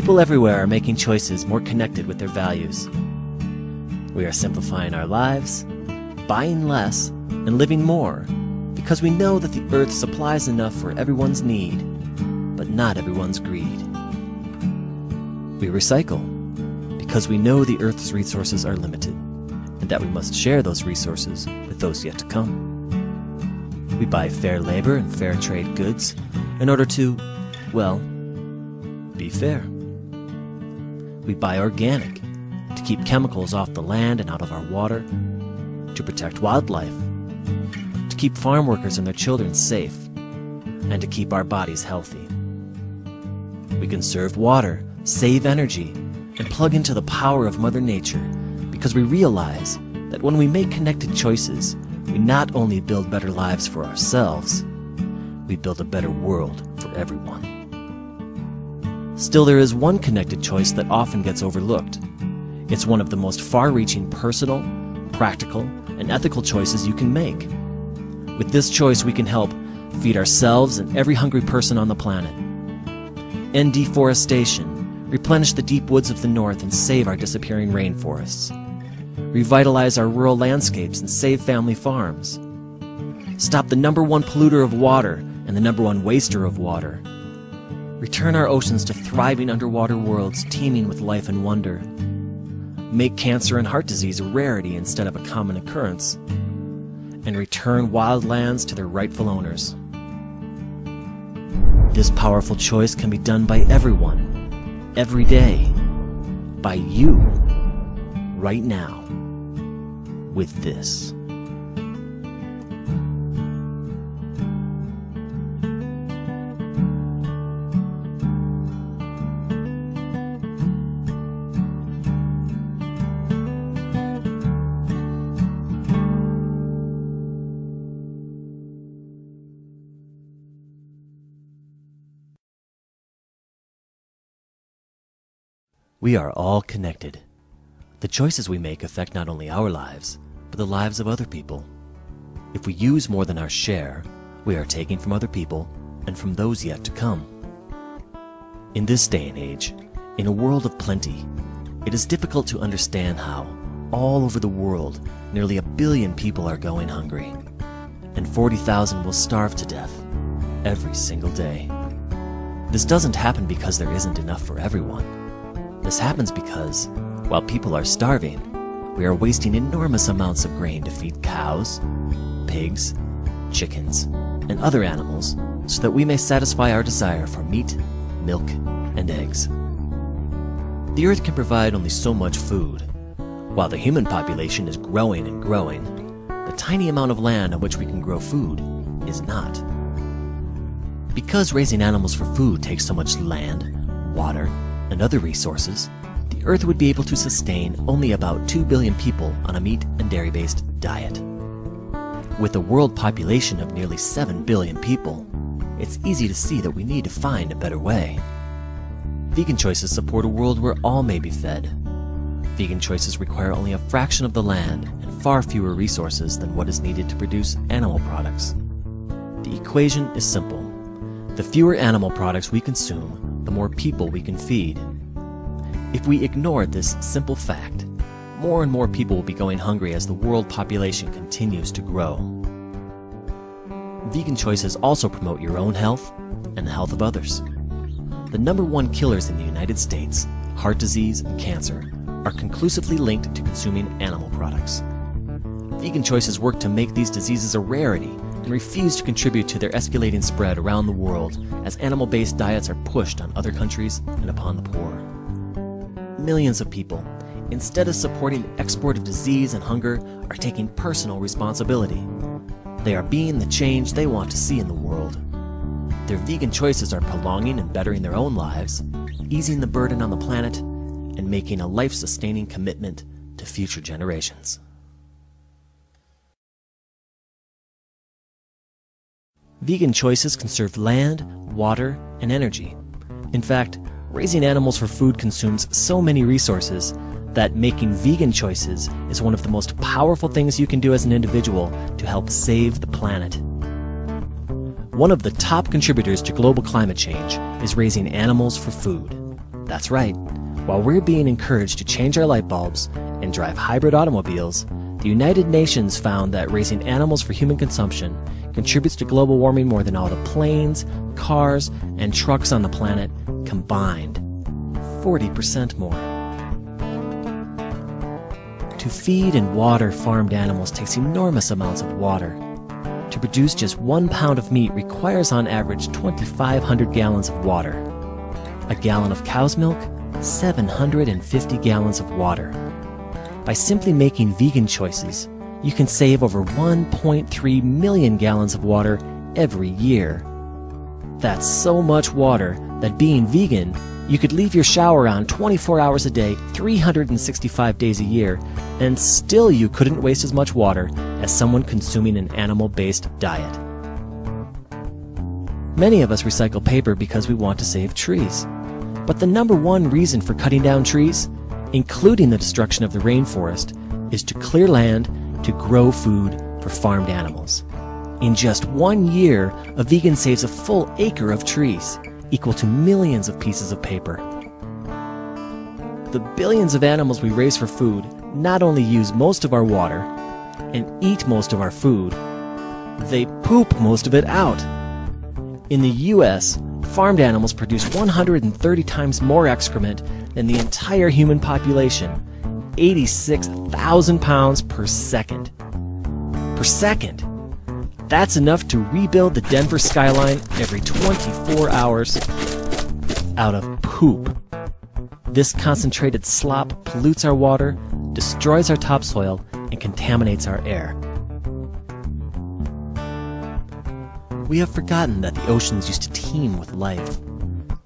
People everywhere are making choices more connected with their values. We are simplifying our lives, buying less, and living more because we know that the earth supplies enough for everyone's need, but not everyone's greed. We recycle because we know the earth's resources are limited and that we must share those resources with those yet to come. We buy fair labor and fair trade goods in order to, well, be fair. We buy organic to keep chemicals off the land and out of our water, to protect wildlife, to keep farm workers and their children safe, and to keep our bodies healthy. We conserve water, save energy, and plug into the power of Mother Nature because we realize that when we make connected choices, we not only build better lives for ourselves, we build a better world for everyone. Still, there is one connected choice that often gets overlooked. It's one of the most far-reaching personal, practical, and ethical choices you can make. With this choice, we can help feed ourselves and every hungry person on the planet, end deforestation, replenish the deep woods of the north and save our disappearing rainforests, revitalize our rural landscapes and save family farms, stop the #1 polluter of water and the #1 waster of water, return our oceans to thriving underwater worlds teeming with life and wonder, make cancer and heart disease a rarity instead of a common occurrence, and return wild lands to their rightful owners. This powerful choice can be done by everyone, every day, by you, right now, with this. We are all connected. The choices we make affect not only our lives, but the lives of other people. If we use more than our share, we are taking from other people and from those yet to come. In this day and age, in a world of plenty, it is difficult to understand how, all over the world, nearly 1 billion people are going hungry, and 40,000 will starve to death every single day. This doesn't happen because there isn't enough for everyone. This happens because, while people are starving, we are wasting enormous amounts of grain to feed cows, pigs, chickens, and other animals so that we may satisfy our desire for meat, milk, and eggs. The earth can provide only so much food. While the human population is growing and growing, the tiny amount of land on which we can grow food is not. Because raising animals for food takes so much land, water, and other resources, the earth would be able to sustain only about 2 billion people on a meat and dairy-based diet. With a world population of nearly 7 billion people, it's easy to see that we need to find a better way. Vegan choices support a world where all may be fed. Vegan choices require only a fraction of the land and far fewer resources than what is needed to produce animal products. The equation is simple. The fewer animal products we consume, the more people we can feed. If we ignore this simple fact, more and more people will be going hungry as the world population continues to grow. Vegan choices also promote your own health and the health of others. The #1 killers in the United States, heart disease and cancer, are conclusively linked to consuming animal products. Vegan choices work to make these diseases a rarity and refuse to contribute to their escalating spread around the world as animal-based diets are pushed on other countries and upon the poor. Millions of people, instead of supporting the export of disease and hunger, are taking personal responsibility. They are being the change they want to see in the world. Their vegan choices are prolonging and bettering their own lives, easing the burden on the planet, and making a life-sustaining commitment to future generations. Vegan choices conserve land, water, and energy. In fact, raising animals for food consumes so many resources that making vegan choices is one of the most powerful things you can do as an individual to help save the planet. One of the top contributors to global climate change is raising animals for food. That's right. While we're being encouraged to change our light bulbs and drive hybrid automobiles, the United Nations found that raising animals for human consumption contributes to global warming more than all the planes, cars, and trucks on the planet combined. 40% more. To feed and water farmed animals takes enormous amounts of water. To produce just 1 pound of meat requires on average 2,500 gallons of water. A gallon of cow's milk, 750 gallons of water. By simply making vegan choices, you can save over 1.3 million gallons of water every year. That's so much water that being vegan, you could leave your shower on 24 hours a day, 365 days a year, and still you couldn't waste as much water as someone consuming an animal-based diet. Many of us recycle paper because we want to save trees. But the number one reason for cutting down trees, including the destruction of the rainforest, is to clear land to grow food for farmed animals. In just 1 year, a vegan saves a full acre of trees, equal to millions of pieces of paper. The billions of animals we raise for food not only use most of our water and eat most of our food, they poop most of it out. In the U.S., farmed animals produce 130 times more excrement than the entire human population, 86,000 pounds per second. Per second! That's enough to rebuild the Denver skyline every 24 hours out of poop. This concentrated slop pollutes our water, destroys our topsoil, and contaminates our air. We have forgotten that the oceans used to teem with life.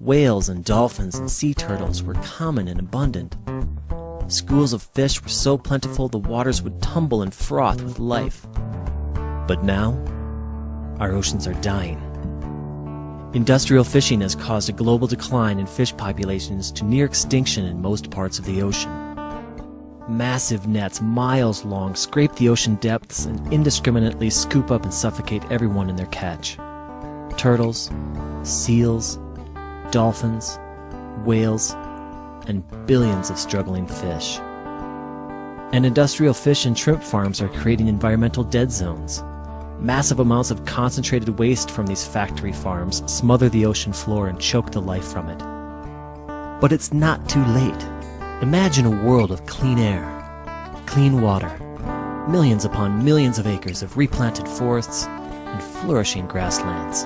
Whales and dolphins and sea turtles were common and abundant. Schools of fish were so plentiful the waters would tumble and froth with life. But now, our oceans are dying. Industrial fishing has caused a global decline in fish populations to near extinction in most parts of the ocean. Massive nets miles long scrape the ocean depths and indiscriminately scoop up and suffocate everyone in their catch. Turtles, seals, dolphins, whales, and billions of struggling fish. And industrial fish and shrimp farms are creating environmental dead zones. Massive amounts of concentrated waste from these factory farms smother the ocean floor and choke the life from it. But it's not too late. Imagine a world of clean air, clean water, millions upon millions of acres of replanted forests and flourishing grasslands,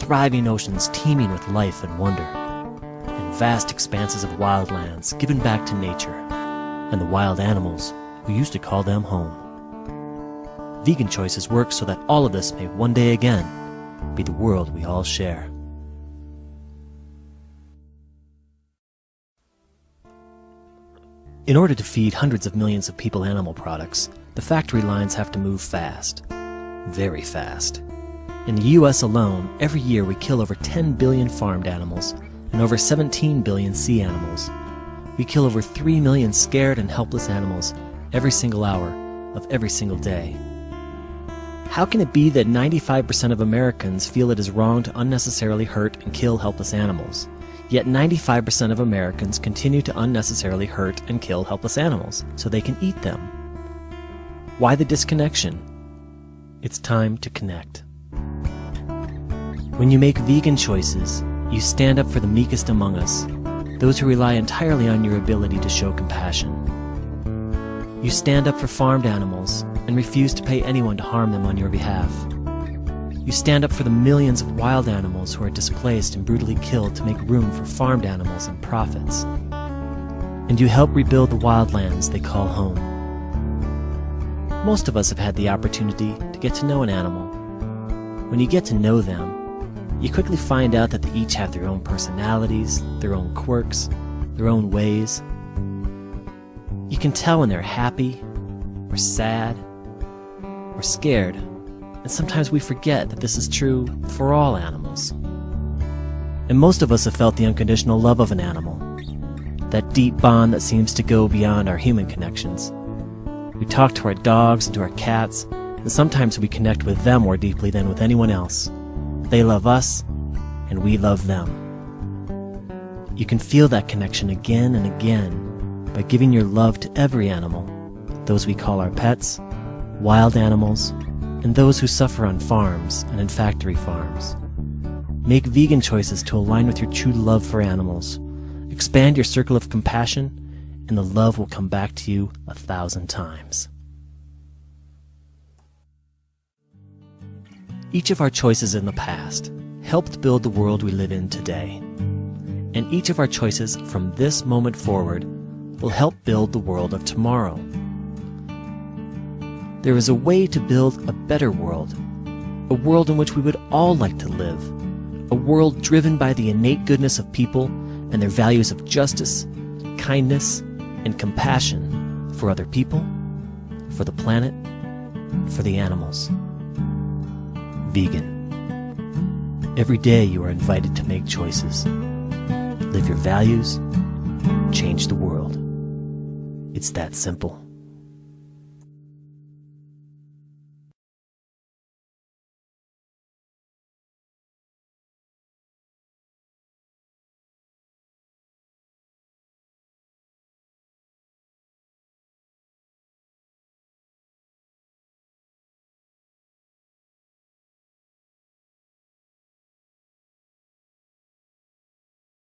thriving oceans teeming with life and wonder, and vast expanses of wildlands given back to nature and the wild animals who used to call them home. Vegan choices work so that all of this may one day again be the world we all share. In order to feed hundreds of millions of people animal products, the factory lines have to move fast. Very fast. In the U.S. alone, every year we kill over 10 billion farmed animals and over 17 billion sea animals. We kill over 3 million scared and helpless animals every single hour of every single day. How can it be that 95% of Americans feel it is wrong to unnecessarily hurt and kill helpless animals, yet 95% of Americans continue to unnecessarily hurt and kill helpless animals so they can eat them? Why the disconnection? It's time to connect. When you make vegan choices, you stand up for the meekest among us, those who rely entirely on your ability to show compassion. You stand up for farmed animals and refuse to pay anyone to harm them on your behalf. You stand up for the millions of wild animals who are displaced and brutally killed to make room for farmed animals and profits. And you help rebuild the wildlands they call home. Most of us have had the opportunity to get to know an animal. When you get to know them, you quickly find out that they each have their own personalities, their own quirks, their own ways. You can tell when they're happy, or sad, or scared, and sometimes we forget that this is true for all animals. And most of us have felt the unconditional love of an animal, that deep bond that seems to go beyond our human connections. We talk to our dogs and to our cats, and sometimes we connect with them more deeply than with anyone else. They love us, and we love them. You can feel that connection again and again by giving your love to every animal, those we call our pets, wild animals, and those who suffer on farms and in factory farms. Make vegan choices to align with your true love for animals. Expand your circle of compassion, and the love will come back to you 1,000 times. Each of our choices in the past helped build the world we live in today. And each of our choices from this moment forward will help build the world of tomorrow. There is a way to build a better world, a world in which we would all like to live, a world driven by the innate goodness of people and their values of justice, kindness, and compassion for other people, for the planet, for the animals. Vegan. Every day you are invited to make choices. Live your values, change the world. It's that simple.